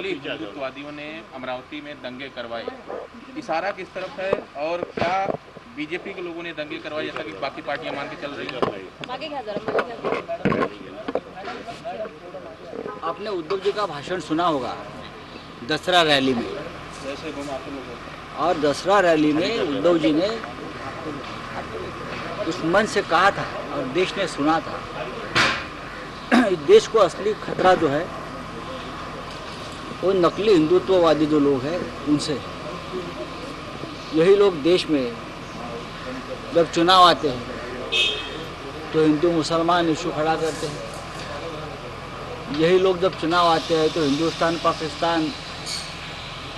नकली हिंदुत्ववादियों ने अमरावती में दंगे करवाए, इशारा किस तरफ है और क्या बीजेपी के लोगों ने दंगे करवाए जैसा कि बाकी पार्टियां मान के चल रही है? आपने उद्धव जी का भाषण सुना होगा दसरा रैली में, और दसरा रैली में उद्धव जी ने उस मन से कहा था और देश ने सुना था, इस देश को असली खतरा जो है वो नकली हिंदुत्ववादी जो लोग हैं उनसे। यही लोग देश में जब चुनाव आते हैं तो हिंदू मुसलमान इशू खड़ा करते हैं, यही लोग जब चुनाव आते हैं तो हिंदुस्तान पाकिस्तान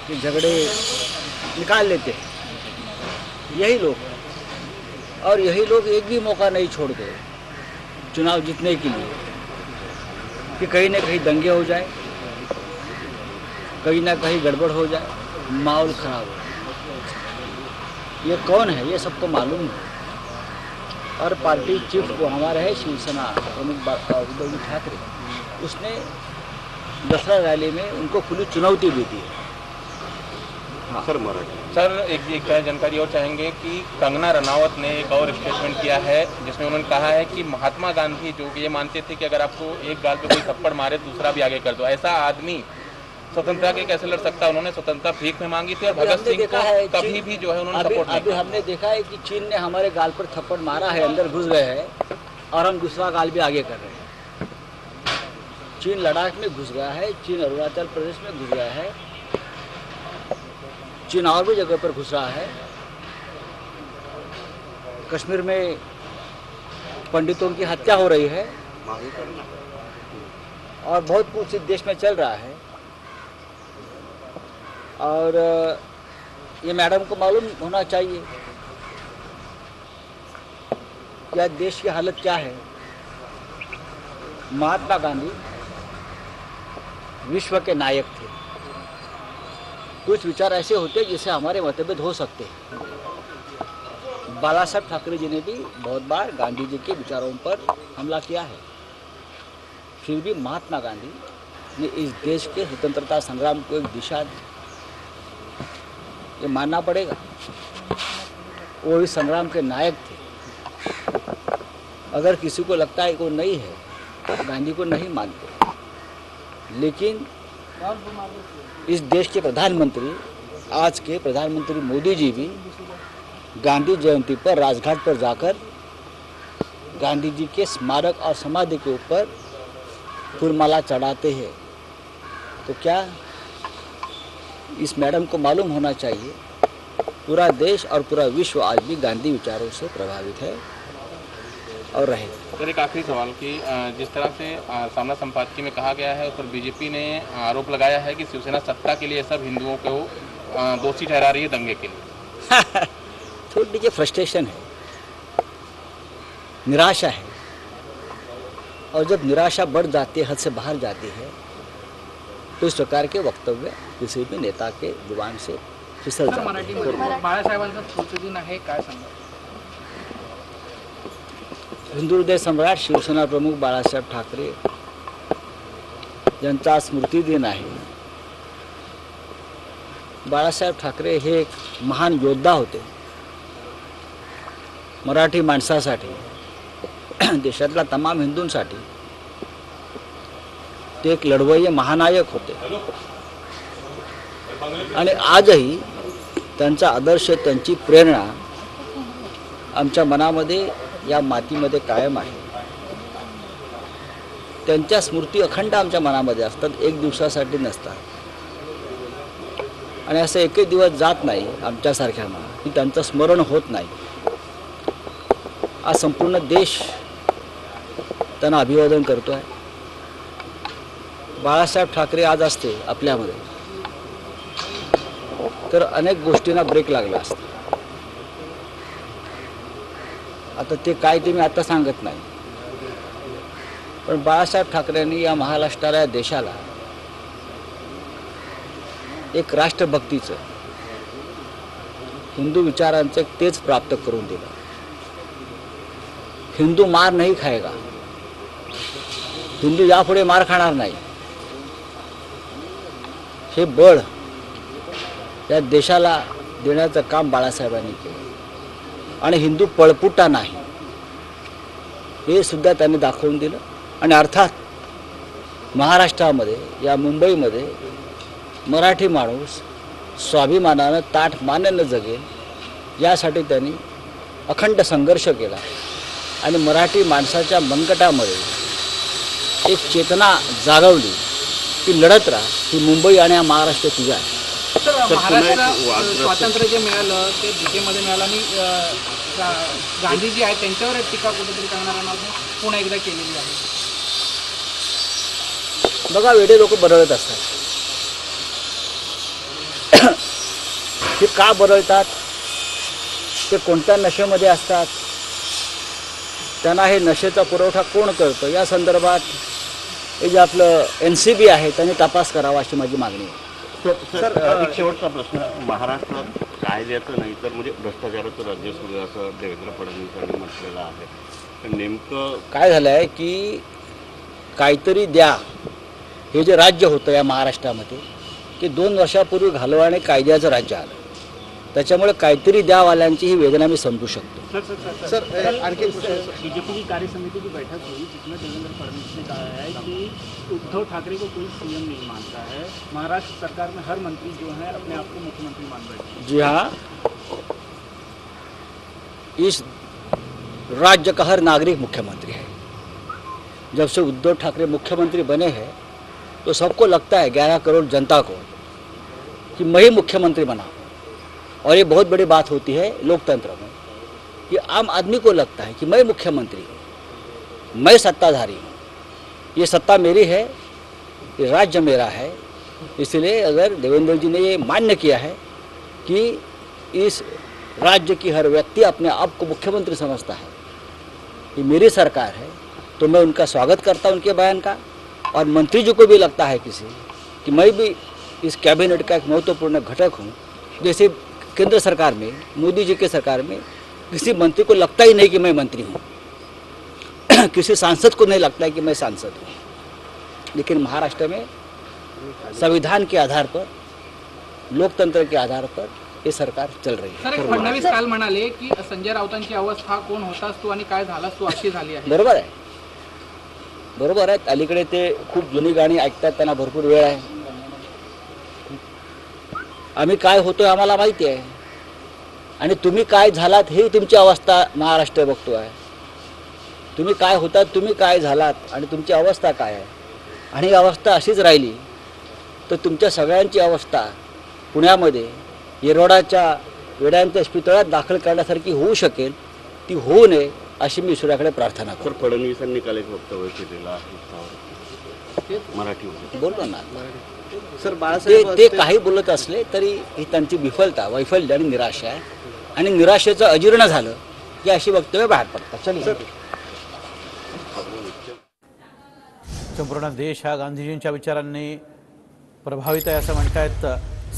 के झगड़े निकाल लेते हैं, यही लोग। और यही लोग एक भी मौका नहीं छोड़ते चुनाव जीतने के लिए कि कहीं ना कहीं दंगे हो जाए, कहीं ना कहीं गड़बड़ हो जाए, माहौल खराब हो। ये कौन है ये सबको मालूम है। और पार्टी चीफ वो हमारे है शिवसेना प्रमुख उद्धव जी ठाकरे, उसने दसरा रैली में उनको खुली चुनौती दी थी। हाँ सर एक जानकारी और चाहेंगे कि कंगना रनावत ने एक और स्टेटमेंट किया है जिसमें उन्होंने कहा है कि महात्मा गांधी जो ये मानते थे कि अगर आपको एक गाल पे कोई थप्पड़ मारे दूसरा भी आगे कर दो, ऐसा आदमी स्वतंत्रता के कैसे लड़ सकता है। उन्होंने स्वतंत्रता भीख में मांगी थी और भगत सिंह को कभी भी जो है उन्होंने सपोर्ट नहीं किया। हमने देखा है कि चीन ने हमारे गाल पर थप्पड़ मारा है, अंदर घुस गए हैं और हम दूसरा गाल भी आगे कर रहे हैं। चीन लद्दाख में घुस गया है, चीन अरुणाचल प्रदेश में घुस गया है, चीन और भी जगह पर घुस रहा है। कश्मीर में पंडितों की हत्या हो रही है और बहुत कुछ इस देश में चल रहा है। और ये मैडम को मालूम होना चाहिए कि आज देश की हालत क्या है। महात्मा गांधी विश्व के नायक थे। कुछ विचार ऐसे होते जिससे हमारे मतभेद हो सकते हैं। बाला साहब ठाकरे जी ने भी बहुत बार गांधी जी के विचारों पर हमला किया है, फिर भी महात्मा गांधी ने इस देश के स्वतंत्रता संग्राम को एक दिशा दी। ये मानना पड़ेगा, वो इस संग्राम के नायक थे। अगर किसी को लगता है कि वो नहीं है, गांधी को नहीं मानते, लेकिन इस देश के प्रधानमंत्री, आज के प्रधानमंत्री मोदी जी भी गांधी जयंती पर राजघाट पर जाकर गांधी जी के स्मारक और समाधि के ऊपर फूलमाला चढ़ाते हैं। तो क्या इस मैडम को मालूम होना चाहिए पूरा देश और पूरा विश्व आज भी गांधी विचारों से प्रभावित है और रहेगा। सर एक आखिरी सवाल कि जिस तरह से सामना संपादकीय में कहा गया है उस पर बीजेपी ने आरोप लगाया है कि शिवसेना सत्ता के लिए सब हिंदुओं को दोषी ठहरा रही है दंगे के लिए। थोड़ी सी फ्रस्ट्रेशन है, निराशा है, और जब निराशा बढ़ जाती है, हद से बाहर जाती है, तो इस प्रकार के वक्तव्य किसी भी नेता के जुबान से फिसल जाते हैं। बाळासाहेबांचा स्मृतिदिन आहे, काय सांगा? हिंदू हृदय सम्राट शिवसेना प्रमुख बाळासाहेब ठाकरे यांचा स्मृतिदिन आहे। बाळासाहेब ठाकरे हे एक महान योद्धा होते मराठी माणसासाठी, देशातल्या तमाम हिंदूंसाठी ते एक लढवय्ये महानायक होते। आणि आजही त्यांचा आदर्श, त्यांची प्रेरणा आमच्या मनामध्ये, या मातीमध्ये कायम आहे। त्यांच्या स्मृती अखंड आमच्या मनामध्ये असतात, एक दिवसासाठी नसतात। आणि असं एकही दिवस जात नाही आमच्यासारख्यांना की त्यांचं स्मरण होत नाही। आज संपूर्ण देश त्यांना अभिवादन करतो आहे। बाळासाहेब ठाकरे आज असते आपल्यामध्ये तर अनेक गोष्टींना ब्रेक लागला असता। आता ते काय ते मी आता सांगत नाही, पण बाळासाहेब ठाकरेंनी या महाराष्ट्राला, या देशाला एक राष्ट्रभक्तीचं, हिंदू विचारांचं एक तेज प्राप्त करून दिलं। हिंदू मार नहीं खाएगा, हिंदू यापुढे मार खाणार नाही, हे बळ या देशाला देण्याचं काम बाळासाहेबांनी केलं आणि हिंदू पळपुटा नाही हे सुद्धा त्यांनी दाखवून दिलं. आणि अर्थात महाराष्ट्रामध्ये या मुंबईमध्ये मराठी माणूस स्वाभिमानानं ताठ मानेनं जगेल यासाठी त्यांनी अखंड संघर्ष केला आणि मराठी माणसाच्या मनगटामध्ये एक चेतना जागवली की लढत राहा, ही मुंबई आणि हा महाराष्ट्र तुझा आहे. तर महाराष्ट्र स्वातंत्र्य जे मिळालं ते ब्रिटेनमध्ये मिळालं आणि गांधीजी आहेत त्यांच्यावर टीका कुठेतरी कंगना रनौतने पुन्हा एकदा केलेली आहे. बघा, वेडे लोक बरळत असतात. ते का बरळतात, ते कोणत्या नशेमध्ये असतात, त्यांना हे नशेचा पुरवठा कोण करतं या संदर्भात हे जे आपलं NCB आहे त्यांनी तपास करावा अशी माझी मागणी आहे. सर एक शेवटचा प्रश्न. महाराष्ट्रात कायद्याचं नाही तर म्हणजे भ्रष्टाचाराचं राज्य सुरू आहे असं देवेंद्र फडणवीसांनी म्हटलेलं आहे. तर नेमकं काय झालं आहे की काहीतरी द्या हे जे राज्य होतं या महाराष्ट्रामध्ये की 2 वर्षापूर्वी घालवाने कायद्याचं राज्य आलं. त्याच्यामुळे काहीतरी द्यावाल्यांची ही वेदना मी समजू शकतो. सर आणखी बीजेपी की कार्य समिति की बैठक हुई जिसमें देवेंद्र फडणवीस ने कहा है कि उद्धव ठाकरे को कोई सीएम नहीं मानता है, महाराष्ट्र सरकार में हर मंत्री जो है अपने आप को मुख्यमंत्री मान बैठे हैं. जी हाँ, इस राज्य का हर नागरिक मुख्यमंत्री है. जब से उद्धव ठाकरे मुख्यमंत्री बने हैं तो सबको लगता है 11 करोड़ जनता को कि मैं ही मुख्यमंत्री बना. और ये बहुत बड़ी बात होती है लोकतंत्र में कि आम आदमी को लगता है कि मैं मुख्यमंत्री हूँ, मैं सत्ताधारी हूँ, ये सत्ता मेरी है, ये राज्य मेरा है. इसलिए अगर देवेंद्र जी ने ये मान्य किया है कि इस राज्य की हर व्यक्ति अपने आप को मुख्यमंत्री समझता है, ये मेरी सरकार है, तो मैं उनका स्वागत करता हूँ उनके बयान का. और मंत्री जी को भी लगता है किसी कि मैं भी इस कैबिनेट का एक महत्वपूर्ण घटक हूँ. जैसे केंद्र सरकार में, मोदी जी के सरकार में किसी मंत्री को लगता ही नहीं कि मैं मंत्री हूँ, किसी सांसद को नहीं लगता है कि मैं सांसद हूँ. लेकिन महाराष्ट्र में संविधान के आधार पर, लोकतंत्र के आधार पर ये सरकार चल रही है. सर, एक फडणवीस काल म्हणाले की संजय राऊतांची अवस्था कोण होतास तू आणि काय झालास तू अशी झाली आहे. बरोबर आहे, बरोबर आहे. अलीकडे ते खूप जुनी गाणी ऐकतात, त्यांना भरपूर वेळ आहे. आम्ही काय होतोय आम्हाला माहिती आहे आणि तुम्ही काय झालात हे तुमची अवस्था महाराष्ट्र बघतो आहे. तुम्ही काय होतात, तुम्ही काय झालात आणि तुमची अवस्था काय आहे. आणि ही अवस्था अशीच राहिली तर तुमच्या सगळ्यांची अवस्था पुण्यामध्ये येरवड्याच्या वेड्यांच्या इस्पितळात दाखल करण्यासारखी होऊ शकेल, ती होऊ नये अशी मी ईश्वराकडे प्रार्थना करतो. सर फडणवीसांनी काल एक वक्तव्य केलेलं आहे मराठीमध्ये. बोललो ना, सर ते काही बोलत असले तरी ही त्यांची विफलता, वैफल्य आणि निराशा आहे. आणि निराशेचं अजीर्ण झालं की अशी वक्तव्य बाहेर पडतात. संपूर्ण देश हा गांधीजींच्या विचारांनी प्रभावित आहे असं म्हणतायत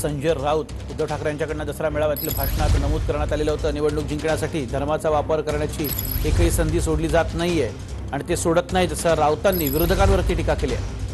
संजय राऊत. उद्धव ठाकरे यांच्याकडनं दसरा मेळाव्यातील भाषणात नमूद करण्यात आलेलं होतं निवडणूक जिंकण्यासाठी धर्माचा वापर करण्याची एकही संधी सोडली जात नाहीये आणि ते सोडत नाहीत असं राऊतांनी विरोधकांवरती टीका केली आहे.